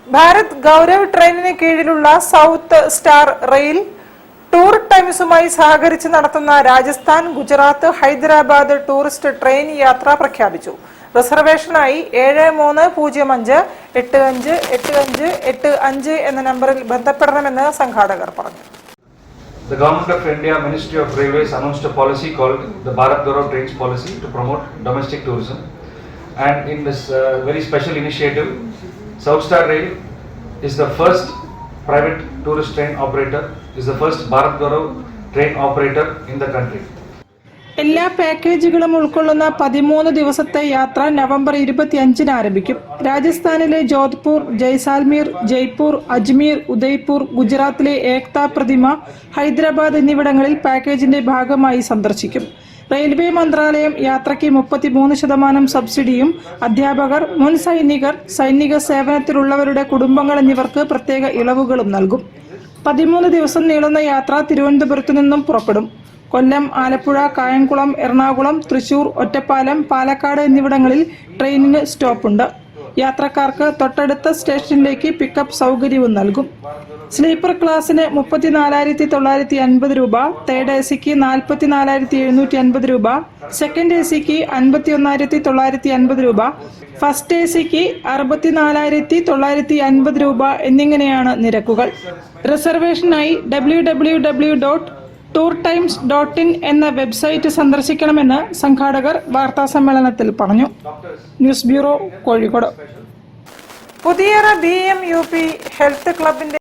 ഭാരത് ഗൗരവ് ട്രെയിനിന് കീഴിലുള്ള south star rail tour ടൈംസുമായി സഹകരിച്ച് നടത്തുന്ന രാജസ്ഥാൻ, ഗുജറാത്ത്, ഹൈദരാബാദ് ടൂറിസ്റ്റ് ട്രെയിൻ യാത്ര പ്രഖ്യാപിച്ചു. റിസർവേഷനായി 7305858585 എന്ന നമ്പറിൽ ബന്ധപ്പെടണമെന്ന് സംഘാടകർ പറഞ്ഞു. The Government of India Ministry of Railways announced a policy called the Bharat Gaurav Trains policy to promote domestic tourism, and in this very special initiative, South Star Rail is the first private tourist train operator, is the first Bharat Gaurav train operator in the country. എല്ലാ പാക്കേജുകളും ഉൾക്കൊള്ളുന്ന 13 ദിവസത്തെ യാത്ര November 25-ന് ആരംഭിക്കും. രാജസ്ഥാനിലെ ജോധ്പൂർ, ജയ്സാൽമീർ, ജയ്പൂർ, അജ്മീർ, ഉദയ്പൂർ, ഗുജറാത്തിലെ ഏക്ത പ്രതിമ, ഹൈദരാബാദ് എന്നിവിടങ്ങളിൽ പാക്കേജിന്റെ ഭാഗമായി സന്ദർശിക്കും. റെയിൽവേ മന്ത്രാലയം യാത്രയ്ക്ക് 33% സബ്സിഡിയും അധ്യാപകർ, മുൻ സൈനികർ, സൈനിക സേവനത്തിലുള്ളവരുടെ കുടുംബങ്ങൾ എന്നിവർക്ക് പ്രത്യേക ഇളവുകളും നൽകും. 13 ദിവസം നീളുന്ന യാത്ര തിരുവനന്തപുരത്തു നിന്നും പുറപ്പെടും. കൊല്ലം, ആലപ്പുഴ, കായംകുളം, എറണാകുളം, തൃശൂർ, ഒറ്റപ്പാലം, പാലക്കാട് എന്നിവിടങ്ങളിൽ ട്രെയിനിന് സ്റ്റോപ്പുണ്ട്. യാത്രക്കാർക്ക് തൊട്ടടുത്ത സ്റ്റേഷനിലേക്ക് പിക്കപ്പ് സൗകര്യവും നൽകും. സ്ലീപ്പർ ക്ലാസ്സിന് 34,950 രൂപ, തേർഡ് എ സിക്ക് 44,750 രൂപ, സെക്കൻഡ് എ സിക്ക് 51,950 രൂപ, ഫസ്റ്റ് എ സിക്ക് 64,950 രൂപ എന്നിങ്ങനെയാണ് നിരക്കുകൾ. റിസർവേഷനായി www.tourtimes.in എന്ന വെബ്സൈറ്റ് സന്ദർശിക്കണമെന്ന് സംഘാടകർ വാർത്താസമ്മേളനത്തിൽ പറഞ്ഞു. News bureau, Kozhikode. Puthiyara BMUP health ക്ലബിന്റെ